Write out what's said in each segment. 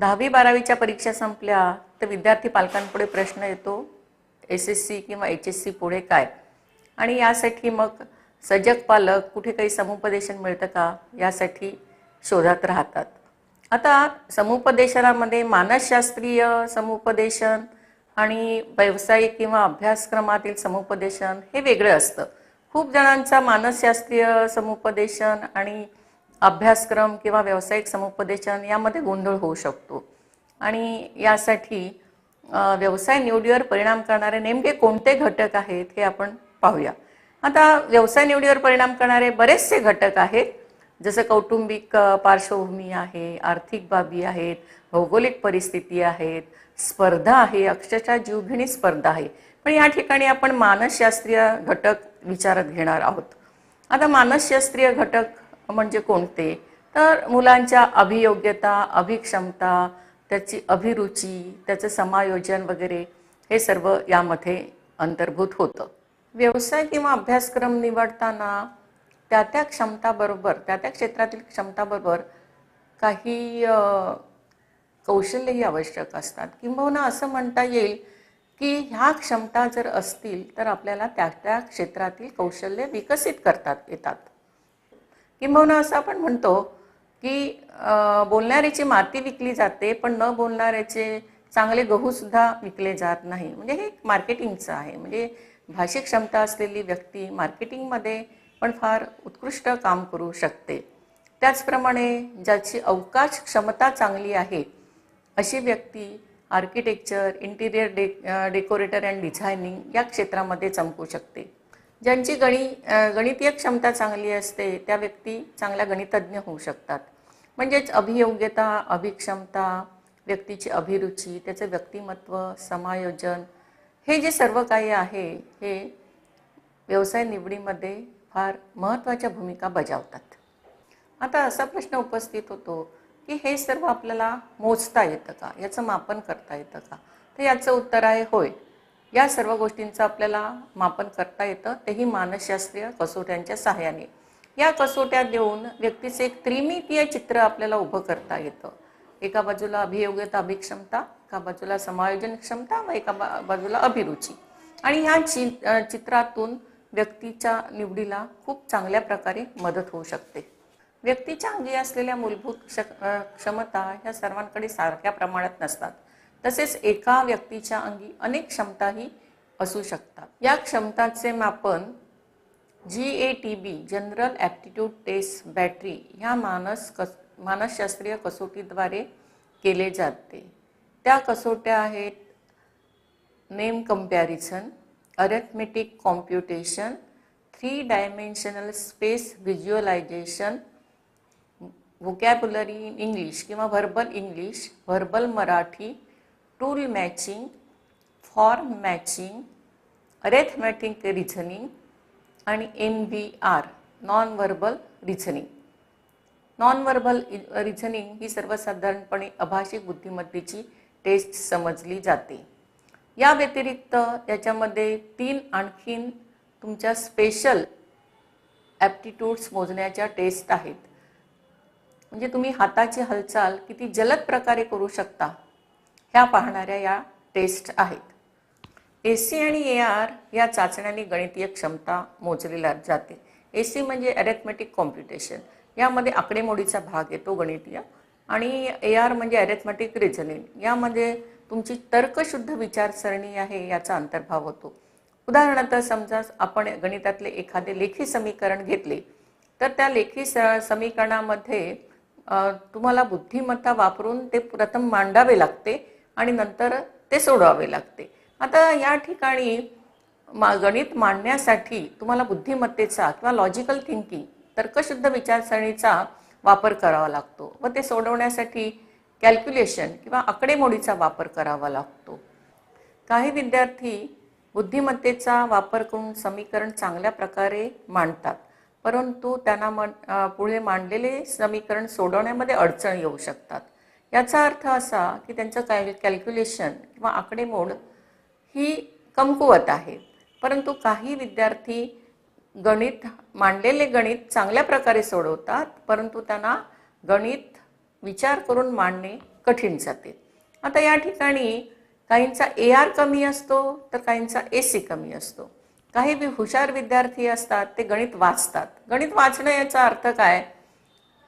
10वी-12वीच्या परीक्षा संपल्या तर विद्यार्थी पालकांपुढे प्रश्न येतो, SSC किंवा HSC पुढे काय? आणि यासाठी मग सजग पालक कुठे काही समुपदेशन मिळतं का यासाठी शोधात राहतात. आता समुपदेशनामध्ये मानसशास्त्रीय समुपदेशन आणि व्यावसायिक किंवा अभ्यासक्रमातील समुपदेशन हे वेगळं असतं. खूप जणांचा मानसशास्त्रीय समुपदेशन आणि अभ्यासक्रम किंवा व्यावसायिक समुपदेशन यामध्ये गोंधळ होऊ शकतो. आणि यासाठी व्यवसाय निवडीवर परिणाम करणारे नेमके कोणते घटक आहेत हे आपण पाहूया. आता व्यवसाय निवडीवर परिणाम करणारे बरेचसे घटक आहेत, जसं कौटुंबिक पार्श्वभूमी आहे, आर्थिक बाबी आहेत, भौगोलिक परिस्थिती आहेत, स्पर्धा आहे, अक्षरशः जीवघेणी स्पर्धा आहे. पण या ठिकाणी आपण मानसशास्त्रीय घटक विचारात घेणार आहोत. आता मानसशास्त्रीय घटक म्हणजे कोणते? तर मुलांच्या अभियोग्यता, अभिक्षमता, त्याची अभिरुची, त्याचं समायोजन वगैरे हे सर्व यामध्ये अंतर्भूत होतं. व्यवसाय किंवा अभ्यासक्रम निवडताना त्या क्षमताबरोबर, त्या क्षेत्रातील क्षमताबरोबर काही कौशल्यही आवश्यक असतात. किंबहुना असं म्हणता येईल की ह्या क्षमता जर असतील तर आपल्याला त्या क्षेत्रातील कौशल्य विकसित करता येतात. किंबहुना असं आपण म्हणतो की बोलणाऱ्याची माती विकली जाते, पण न बोलणाऱ्याचे चांगले गहूसुद्धा विकले जात नाही. म्हणजे हे मार्केटिंगचं आहे. म्हणजे भाषिक क्षमता असलेली व्यक्ती मार्केटिंगमध्ये पण फार उत्कृष्ट काम करू शकते. त्याचप्रमाणे ज्याची अवकाश क्षमता चांगली आहे अशी व्यक्ती architecture, interior decorator and designing या क्षेत्रामध्ये चमकू शकते. ज्यांची गणितीय क्षमता चांगली असते त्या व्यक्ती चांगल्या गणितज्ञ होऊ शकतात. म्हणजेच अभियोग्यता, अभिक्षमता, व्यक्तीची अभिरुची, त्याचं व्यक्तिमत्व, समायोजन हे जे सर्व काही आहे हे व्यवसाय निवडीमध्ये फार महत्त्वाच्या भूमिका बजावतात. आता असा प्रश्न उपस्थित होतो की हे सर्व आपल्याला मोजता येतं का? याचं मापन करता येतं का? तर याचं उत्तर आहे होय. या सर्व गोष्टींचं आपल्याला मापन करता येतं, तेही मानसशास्त्रीय कसोट्यांच्या सहाय्याने. या कसोट्या देऊन व्यक्तीचे एक त्रिमितीय चित्र आपल्याला उभं करता येतं. एका बाजूला अभियोग्यता, अभिक्षमता, एका बाजूला समायोजन क्षमता व एका बाजूला अभिरुची. आणि ह्या चित्रातून व्यक्तीच्या निवडीला खूप चांगल्या प्रकारे मदत होऊ शकते. व्यक्तीच्या अंगी असलेल्या मूलभूत क्षमता ह्या सर्वांकडे सारख्या प्रमाणात नसतात. तसेच एका व्यक्तीच्या अंगी अनेक क्षमताही असू शकतात. या क्षमताचे मापन GATB general aptitude test battery ह्या मानसशास्त्रीय कसोटीद्वारे केले जाते. त्या कसोट्या आहेत name comparison, arithmetic computation, 3 dimensional space visualisation, vocabulary in English किंवा verbal English, verbal Marathi, tool matching, form matching, arithmetic reasoning आणि NVR non verbal reasoning. Non verbal reasoning ही सर्वसाधारणपणे अभाषिक बुद्धिमत्तेची टेस्ट समजली जाते. या व्यतिरिक्त याच्यामध्ये 3 आणखीन तुमच्या स्पेशल ॲप्टिट्यूड्स मोजण्याच्या टेस्ट आहेत. म्हणजे तुम्ही हाताची हालचाल किती जलद प्रकारे करू शकता ह्या पाहणाऱ्या या टेस्ट आहेत. AC आणि AR या चाचण्यांनी गणितीय क्षमता मोजलेल्या जाते. AC म्हणजे अरिथमेटिक कॉम्प्युटेशन, यामध्ये आकडेमोडीचा भाग येतो गणितीय. आणि AR म्हणजे अरिथमेटिक रिझनिंग, यामध्ये तुमची तर्कशुद्ध विचारसरणी आहे याचा अंतर्भाव होतो. उदाहरणार्थ समजा आपण गणितातले एखादे लेखी समीकरण घेतले तर त्या लेखी समीकरणामध्ये तुम्हाला बुद्धिमत्ता वापरून ते प्रथम मांडावे लागते आणि नंतर ते सोडवावे लागते. आता या ठिकाणी गणित मांडण्यासाठी तुम्हाला बुद्धिमत्तेचा किंवा लॉजिकल थिंकिंग, तर्कशुद्ध विचारसरणीचा वापर करावा लागतो व ते सोडवण्यासाठी कॅल्क्युलेशन किंवा आकडेमोडीचा वापर करावा लागतो. काही विद्यार्थी बुद्धिमत्तेचा वापर करून समीकरण चांगल्या प्रकारे मांडतात, परंतु त्यांना पुढे मांडलेले समीकरण सोडवण्यामध्ये अडचण येऊ शकतात. याचा अर्थ असा की त्यांचं कॅल्क्युलेशन किंवा आकडेमोड ही कमकुवत आहे. परंतु काही विद्यार्थी मांडलेले गणित चांगल्या प्रकारे सोडवतात, परंतु त्यांना गणित विचार करून मांडणे कठीण जाते. आता या ठिकाणी काहींचा AR कमी असतो तर काहींचा AC कमी असतो. काही हुशार विद्यार्थी असतात ते गणित वाचतात. गणित वाचणं याचा अर्थ काय,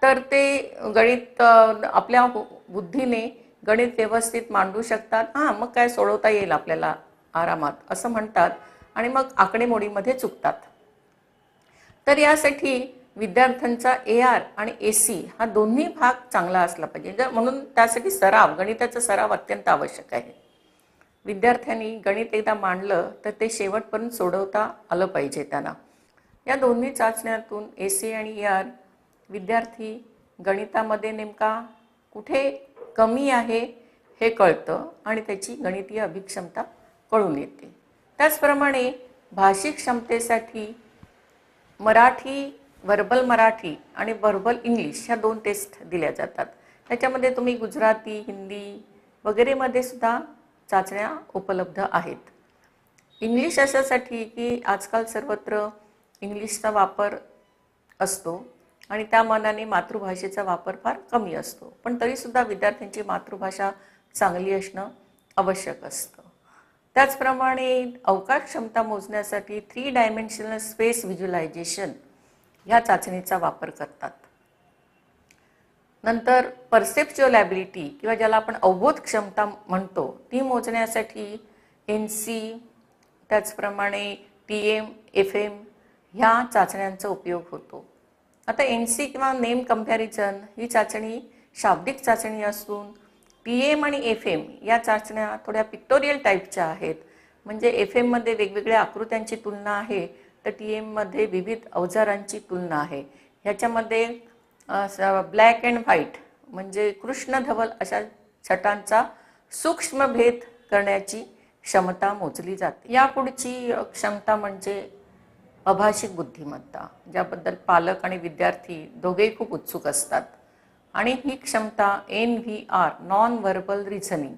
तर ते गणित आपल्या बुद्धीने गणित व्यवस्थित मांडू शकतात. हां, मग काय सोडवता येईल आपल्याला आरामात असं म्हणतात आणि मग आकडेमोडीमध्ये चुकतात. तर यासाठी विद्यार्थ्यांचा AR आणि AC हा दोन्ही भाग चांगला असला पाहिजे. म्हणून त्यासाठी सराव, गणिताचा सराव अत्यंत आवश्यक आहे. विद्यार्थ्यांनी गणित एकदा मांडलं तर ते शेवटपर्यंत सोडवता आलं पाहिजे त्यांना. या दोन्ही चाचण्यांतून AC आणि AR विद्यार्थी गणितामध्ये नेमका कुठे कमी आहे हे कळतं आणि त्याची गणितीय अभिक्षमता कळून येते. त्याचप्रमाणे भाषिक क्षमतेसाठी मराठी, व्हर्बल मराठी आणि व्हर्बल इंग्लिश ह्या 2 टेस्ट दिल्या जातात. त्याच्यामध्ये तुम्ही गुजराती, हिंदी वगैरेमध्ये सुद्धा चाचण्या उपलब्ध आहेत. इंग्लिश अशासाठी की आजकाल सर्वत्र इंग्लिशचा वापर असतो आणि त्या मानाने मातृभाषेचा वापर फार कमी असतो. पण तरीसुद्धा विद्यार्थ्यांची मातृभाषा चांगली असणं आवश्यक असतं. त्याचप्रमाणे अवकाश क्षमता मोजण्यासाठी 3 डायमेन्शनल स्पेस व्हिज्युअलायझेशन ह्या चाचणीचा वापर करतात. नंतर परसेप्च्युअल ॲबिलिटी किंवा ज्याला आपण अवबोध क्षमता म्हणतो ती मोजण्यासाठी NC त्याचप्रमाणे TM, FM ह्या चाचण्यांचा उपयोग होतो. आता NC किंवा नेम कंपॅरिझन ही चाचणी शाब्दिक चाचणी असून TM आणि FM या चाचण्या थोड्या पिक्टोरियल टाईपच्या आहेत. म्हणजे FM मध्ये वेगवेगळ्या आकृत्यांची तुलना आहे तर TM मध्ये विविध अवजारांची तुलना आहे. ह्याच्यामध्ये ब्लॅक अँड व्हाईट म्हणजे कृष्ण धवल अशा छटांचा सूक्ष्म भेद करण्याची क्षमता मोजली जाते. यापुढची क्षमता म्हणजे अभाषिक बुद्धिमत्ता, ज्याबद्दल पालक आणि विद्यार्थी दोघेही खूप उत्सुक असतात. आणि ही क्षमता NVR नॉन व्हर्बल रिझनिंग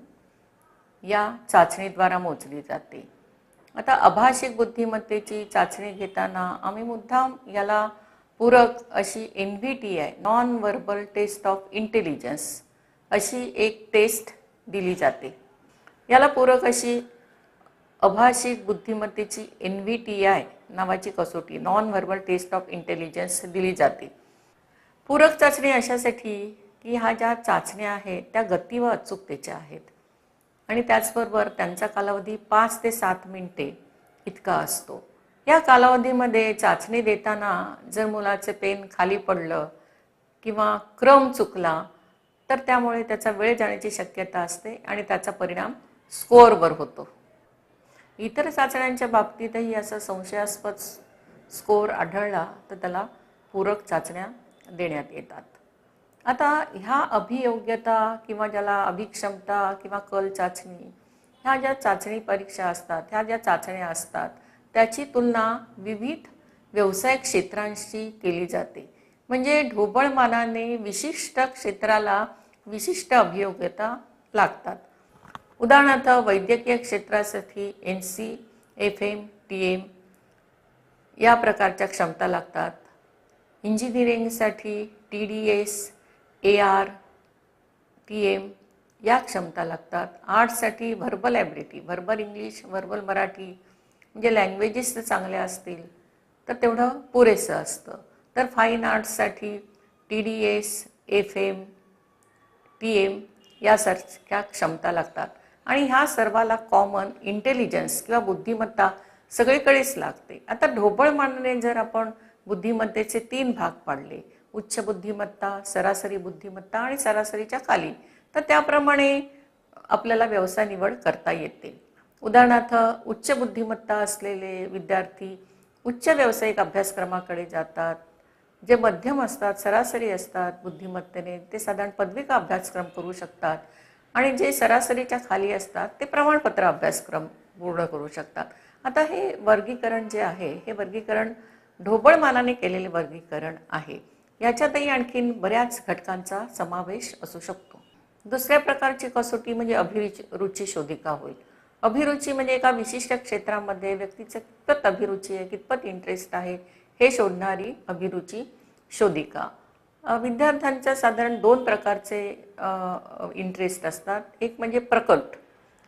या चाचणीद्वारा मोजली जाते. आता अभाषिक बुद्धिमत्तेची चाचणी घेताना आम्ही मुद्दाम याला पूरक अशी NVTI non verbal test of intelligence अशी एक टेस्ट दिली जाते. याला पूरक अशी अभाषिक बुद्धिमत्तेची NVTI नावाची कसोटी non verbal test of intelligence दिली जाते. पूरक चाचणी अशासाठी की ह्या ज्या चाचण्या आहेत त्या गती व अचूकतेच्या आहेत आणि त्याचबरोबर त्यांचा कालावधी 5 ते 7 मिनिटे इतका असतो. या कालावधीमध्ये चाचणी देताना जर मुलाचे पेन खाली पडलं किंवा क्रम चुकला तर त्यामुळे त्याचा वेळ जाण्याची शक्यता असते आणि त्याचा परिणाम स्कोअरवर होतो. इतर चाचण्यांच्या बाबतीतही असा संशयास्पद स्कोअर आढळला तर त्याला पूरक चाचण्या देण्यात येतात. आता ह्या अभियोग्यता किंवा ज्याला अभिक्षमता किंवा कल चाचणी ह्या ज्या चाचणी परीक्षा असतात, ह्या ज्या चाचण्या असतात त्याची तुलना विविध व्यवसाय क्षेत्रांशी केली जाते. म्हणजे ढोबळमानाने विशिष्ट क्षेत्राला विशिष्ट अभियोग्यता लागतात. उदाहरणार्थ वैद्यकीय क्षेत्रासाठी NC, FM, TM या प्रकारच्या क्षमता लागतात. इंजिनिअरिंगसाठी TDS, AR, TM या क्षमता लागतात. आर्ट्ससाठी verbal ability, verbal English, verbal Marathi म्हणजे लँग्वेजेस चांगल्या असतील तर तेवढं पुरेसं असतं. तर फाईन आर्ट्ससाठी TDS, FM, TM यासारख्या क्षमता लागतात. आणि ह्या सर्वाला कॉमन इंटेलिजन्स किंवा बुद्धिमत्ता सगळीकडेच लागते. आता ढोबळमानाने जर आपण बुद्धिमत्तेचे 3 भाग पाडले, उच्च बुद्धिमत्ता, सरासरी बुद्धिमत्ता आणि सरासरीच्या खाली, तर त्याप्रमाणे आपल्याला व्यवसाय निवड करता येते. उदाहरणार्थ उच्च बुद्धिमत्ता असलेले विद्यार्थी उच्च व्यावसायिक अभ्यासक्रमाकडे जातात. जे मध्यम असतात, सरासरी असतात बुद्धिमत्तेने ते साधारण पदविका अभ्यासक्रम करू शकतात आणि जे सरासरीच्या खाली असतात ते प्रमाणपत्र अभ्यासक्रम पूर्ण करू शकतात. आता हे वर्गीकरण जे आहे हे वर्गीकरण ढोबळमानाने केलेले वर्गीकरण आहे. याच्यातही आणखीन बऱ्याच घटकांचा समावेश असू शकतो. दुसऱ्या प्रकारची कसोटी म्हणजे अभिरुची शोधिका होईल. अभिरुची म्हणजे एका विशिष्ट क्षेत्रामध्ये व्यक्तीचं कितपत अभिरुची आहे, कितपत इंटरेस्ट आहे हे शोधणारी अभिरुची शोधिका. विद्यार्थ्यांच्या साधारण दोन प्रकारचे इंटरेस्ट असतात. एक म्हणजे प्रकट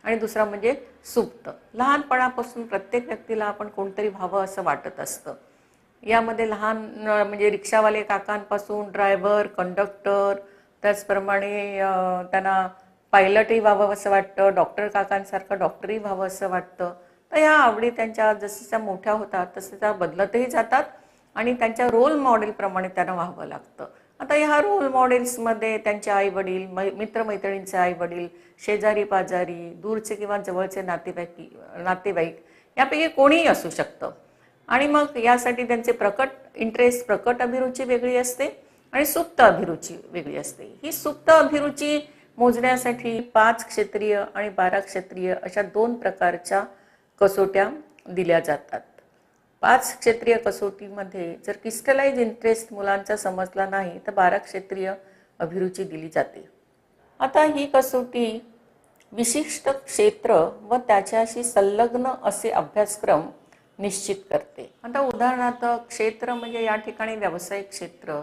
आणि दुसरा म्हणजे सुप्त. लहानपणापासून प्रत्येक व्यक्तीला आपण कोणतरी व्हावं असं वाटत असतं. यामध्ये लहान म्हणजे रिक्षावाले काकांपासून ड्रायव्हर, कंडक्टर, त्याचप्रमाणे त्यांना पायलटही व्हावं असं वाटतं, डॉक्टर काकांसारखं डॉक्टरही व्हावं असं वाटतं. तर ह्या आवडी त्यांच्या जसं मोठ्या होतात तसं त्या बदलतही जातात आणि त्यांच्या रोल मॉडेलप्रमाणे त्यांना व्हावं लागतं. आता ह्या रोल मॉडेल्समध्ये त्यांचे आईवडील, मित्रमैत्रिणींचे आईवडील, शेजारी पाजारी, दूरचे किंवा जवळचे नातेवाईक यापैकी कोणीही असू शकतं. आणि मग यासाठी त्यांचे प्रकट इंटरेस्ट, प्रकट अभिरुची वेगळी असते आणि सुप्त अभिरुची वेगळी असते. ही सुप्त अभिरुची मोजण्यासाठी 5 क्षेत्रीय आणि 12 क्षेत्रीय अशा 2 प्रकारच्या कसोट्या दिल्या जातात. 5 क्षेत्रीय कसोटीमध्ये जर क्रिस्टलाइज इंटरेस्ट मुलांचा समजला नाही तर 12 क्षेत्रीय अभिरुची दिली जाते. आता ही कसोटी विशिष्ट क्षेत्र व त्याच्याशी संलग्न असे अभ्यासक्रम निश्चित करते. आता उदाहरणार्थ क्षेत्र म्हणजे या ठिकाणी व्यावसायिक क्षेत्र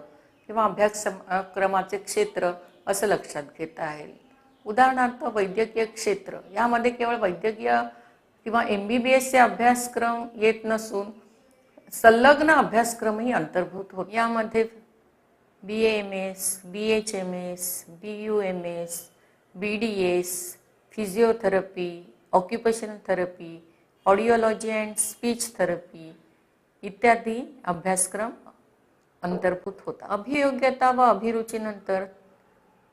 किंवा अभ्यासक्रमाचे क्षेत्र असं लक्षात घेता येईल. उदाहरणार्थ वैद्यकीय क्षेत्र, यामध्ये केवळ वैद्यकीय किंवा MBBSचे अभ्यासक्रम येत नसून संलग्न अभ्यासक्रमही अंतर्भूत होतो. यामध्ये BAMS, BHMS, BUMS, BDS, physiotherapy, occupational therapy, audiology and speech therapy इत्यादी अभ्यासक्रम अंतर्भूत होतात. अभियोग्यता व अभिरुचीनंतर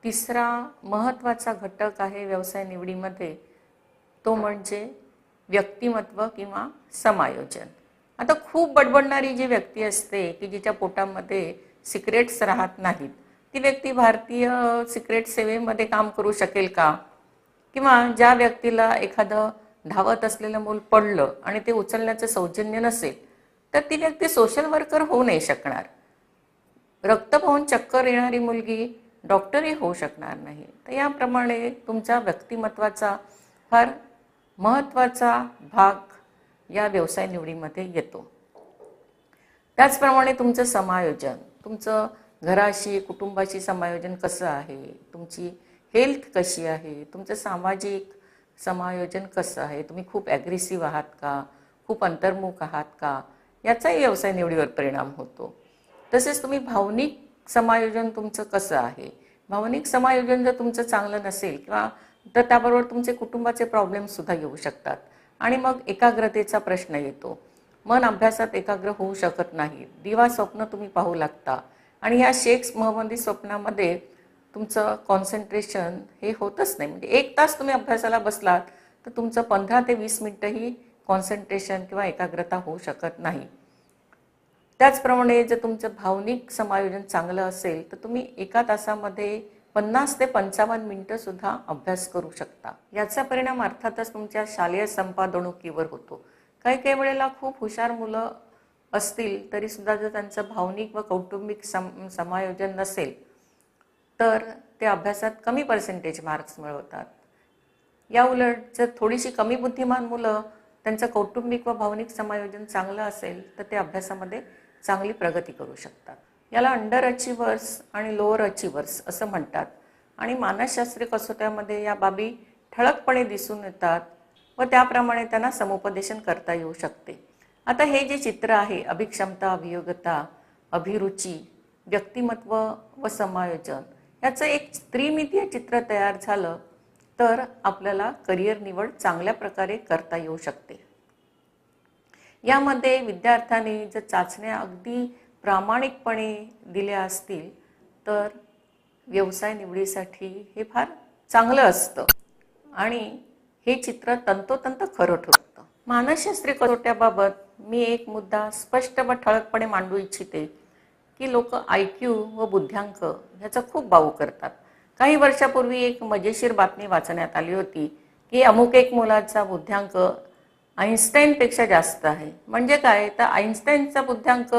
तिसरा महत्त्वाचा घटक आहे व्यवसाय निवडीमध्ये, तो म्हणजे व्यक्तिमत्व किंवा समायोजन. आता खूप बडबडणारी जी व्यक्ती असते की जिच्या पोटामध्ये सिक्रेट्स राहत नाहीत, ती व्यक्ती भारतीय सिक्रेट सेवेमध्ये काम करू शकेल का? किंवा ज्या व्यक्तीला एखादं धावत असलेलं मूल पडलं आणि ते उचलण्याचं सौजन्य नसेल तर ती व्यक्ती सोशल वर्कर होऊ नाही शकणार. रक्त पाहून चक्कर येणारी मुलगी डॉक्टरही होऊ शकणार नाही. तर याप्रमाणे तुमच्या व्यक्तिमत्वाचा फार महत्त्वाचा भाग या व्यवसाय निवडीमध्ये येतो. त्याचप्रमाणे तुमचं समायोजन, तुमचं घराशी कुटुंबाशी समायोजन कसं आहे, तुमची हेल्थ कशी आहे, तुमचं सामाजिक समायोजन कसं आहे, तुम्ही खूप ॲग्रेसिव्ह आहात का, खूप अंतर्मुख आहात का, याचाही व्यवसाय निवडीवर परिणाम होतो. तसेच तुम्ही भावनिक समायोजन तुमचं कसं आहे, भावनिक समायोजन जर तुमचं चांगलं नसेल किंवा तर त्याबरोबर तुमचे कुटुंबाचे प्रॉब्लेमसुद्धा येऊ शकतात आणि मग एकाग्रतेचा प्रश्न येतो. मन अभ्यासात एकाग्र होऊ शकत नाही, दिवा स्वप्न तुम्ही पाहू लागता आणि ह्या शेक्स महमदी स्वप्नामध्ये तुमचं कॉन्सन्ट्रेशन हे होतच नाही. म्हणजे 1 तास तुम्ही अभ्यासाला बसलात तर तुमचं 15 ते 20 मिनिटंही कॉन्सन्ट्रेशन किंवा एकाग्रता होऊ शकत नाही. त्याचप्रमाणे जर तुमचं भावनिक समायोजन चांगलं असेल तर तुम्ही 1 तासामध्ये 50 ते 55 मिनिटंसुद्धा अभ्यास करू शकता. याचा परिणाम अर्थातच तुमच्या शालेय संपादणुकीवर होतो. काही वेळेला खूप हुशार मुलं असतील तरीसुद्धा जर त्यांचं भावनिक व कौटुंबिक समायोजन नसेल तर ते अभ्यासात कमी पर्सेंटेज मार्क्स मिळवतात. या उलट जर थोडीशी कमी बुद्धिमान मुलं त्यांचं कौटुंबिक व भावनिक समायोजन चांगलं असेल तर ते अभ्यासामध्ये चांगली प्रगती करू शकतात. याला अंडर अचिव्हर्स आणि लोअर अचिव्हर्स असं म्हणतात आणि मानसशास्त्रीय कसोट्यामध्ये या बाबी ठळकपणे दिसून येतात व त्याप्रमाणे त्यांना समुपदेशन करता येऊ शकते. आता हे जे चित्र आहे, अभिक्षमता, अभियोग्यता, अभिरुची, व्यक्तिमत्व व समायोजन, याचं एक त्रिमितीय चित्र तयार झालं तर आपल्याला करिअर निवड चांगल्या प्रकारे करता येऊ शकते. यामध्ये विद्यार्थ्यांनी जर चाचण्या अगदी प्रामाणिकपणे दिल्या असतील तर व्यवसाय निवडीसाठी हे फार चांगलं असतं आणि हे चित्र तंतोतंत खरं ठरतं. मानसशास्त्रीय कसोट्याबाबत मी एक मुद्दा स्पष्ट व ठळकपणे मांडू इच्छिते की लोक IQ व बुद्ध्यांक ह्याचा खूप बाऊ करतात. काही वर्षापूर्वी एक मजेशीर बातमी वाचण्यात आली होती की अमुक एक मुलाचा बुद्ध्यांक आईन्स्टाईनपेक्षा जास्त आहे. म्हणजे काय, तर आईन्स्टाईनचा बुद्ध्यांक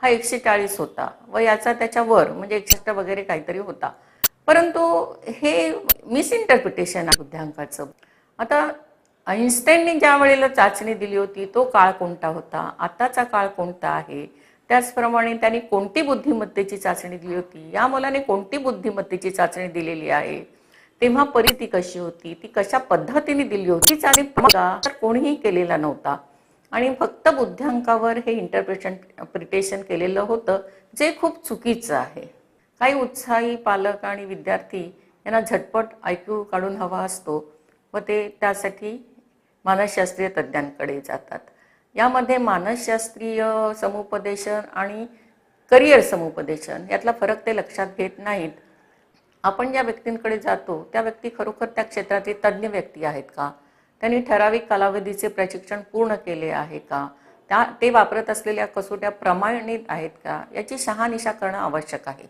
हा 140 होता व याचा त्याच्यावर म्हणजे 61 वगैरे काहीतरी होता. परंतु हे मिसइंटरप्रिटेशन आहे बुद्ध्यांकाचं. आता आईन्स्टाईनने ज्या वेळेला चाचणी दिली होती तो काळ कोणता होता, आताचा काळ कोणता आहे, त्याचप्रमाणे त्यांनी कोणती बुद्धिमत्तेची चाचणी दिली होती, या मुलाने कोणती बुद्धिमत्तेची चाचणी दिलेली आहे, तेव्हा परिस्थिती कशी होती, ती कशा पद्धतीने दिली होती, आणि तर कोणीही केलेला नव्हता आणि फक्त बुद्ध्यांकावर हे इंटरप्रिटेशन केलेलं होतं, जे खूप चुकीचं आहे. काही उत्साही पालक आणि विद्यार्थी यांना झटपट IQ काढून हवा असतो व ते त्यासाठी मानसशास्त्रीय तज्ज्ञांकडे जातात. यामध्ये मानसशास्त्रीय समुपदेशन आणि करिअर समुपदेशन यातला फरक ते लक्षात घेत नाहीत. आपण ज्या व्यक्तींकडे जातो त्या व्यक्ती खरोखर त्या क्षेत्रातील तज्ज्ञ व्यक्ती आहेत का, त्यांनी ठराविक कालावधीचे प्रशिक्षण पूर्ण केले आहे का, ते वापरत असलेल्या कसोट्या प्रमाणित आहेत का, याची शहानिशा करणं आवश्यक आहे.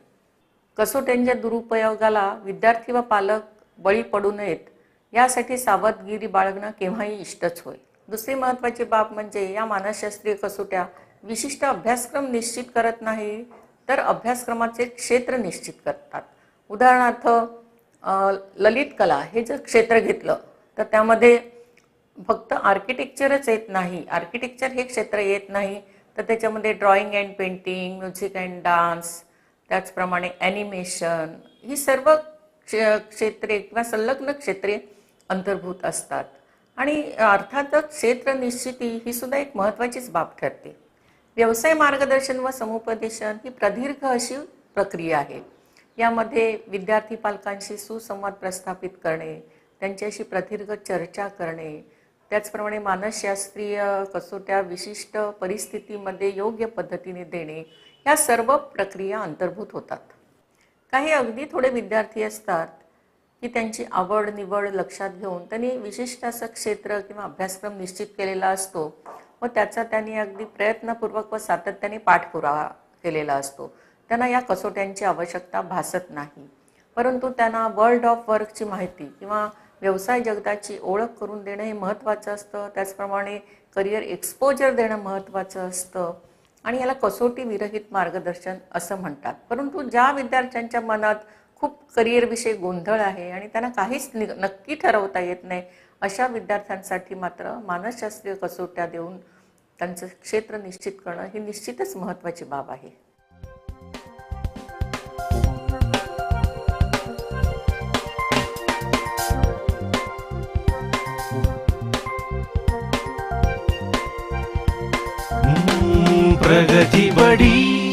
कसोट्यांच्या दुरुपयोगाला विद्यार्थी व पालक बळी पडू नयेत यासाठी सावधगिरी बाळगणं केव्हाही इष्टच होय. दुसरी महत्त्वाची बाब म्हणजे या मानसशास्त्रीय कसोट्या विशिष्ट अभ्यासक्रम निश्चित करत नाही, तर अभ्यासक्रमाचे क्षेत्र निश्चित करतात. उदाहरणार्थ ललित कला हे जर क्षेत्र घेतलं तर त्यामध्ये फक्त आर्किटेक्चरच येत नाही, आर्किटेक्चर हे क्षेत्र येत नाही, तर त्याच्यामध्ये drawing and painting, music and dance, त्याचप्रमाणे ॲनिमेशन, ही सर्व क्षेत्रे किंवा संलग्न क्षेत्रे अंतर्भूत असतात. आणि अर्थातच क्षेत्र निश्चिती ही सुद्धा एक महत्त्वाचीच बाब ठरते. व्यवसाय मार्गदर्शन व समुपदेशन ही प्रदीर्घ अशी प्रक्रिया आहे. यामध्ये विद्यार्थी पालकांशी सुसंवाद प्रस्थापित करणे, त्यांच्याशी प्रदीर्घ चर्चा करणे, त्याचप्रमाणे मानसशास्त्रीय कसोट्या विशिष्ट परिस्थितीमध्ये योग्य पद्धतीने देणे, या सर्व प्रक्रिया अंतर्भूत होतात. काही अगदी थोडे विद्यार्थी असतात की त्यांची आवड निवड लक्षात घेऊन त्यांनी विशिष्ट असं क्षेत्र किंवा अभ्यासक्रम निश्चित केलेला असतो व त्याचा त्यांनी अगदी प्रयत्नपूर्वक व सातत्याने पाठपुरावा केलेला असतो. त्यांना या कसोट्यांची आवश्यकता भासत नाही, परंतु त्यांना वर्ल्ड ऑफ वर्कची माहिती किंवा व्यवसाय जगताची ओळख करून देणं हे महत्त्वाचं असतं. त्याचप्रमाणे करिअर एक्सपोजर देणं महत्त्वाचं असतं आणि याला कसोटी विरहित मार्गदर्शन असं म्हणतात. परंतु ज्या विद्यार्थ्यांच्या मनात खूप करिअरविषयी गोंधळ आहे आणि त्यांना काहीच नक्की ठरवता येत नाही, अशा विद्यार्थ्यांसाठी मात्र मानसशास्त्रीय कसोट्या देऊन त्यांचं क्षेत्र निश्चित करणं ही निश्चितच महत्त्वाची बाब आहे. प्रगति बड़ी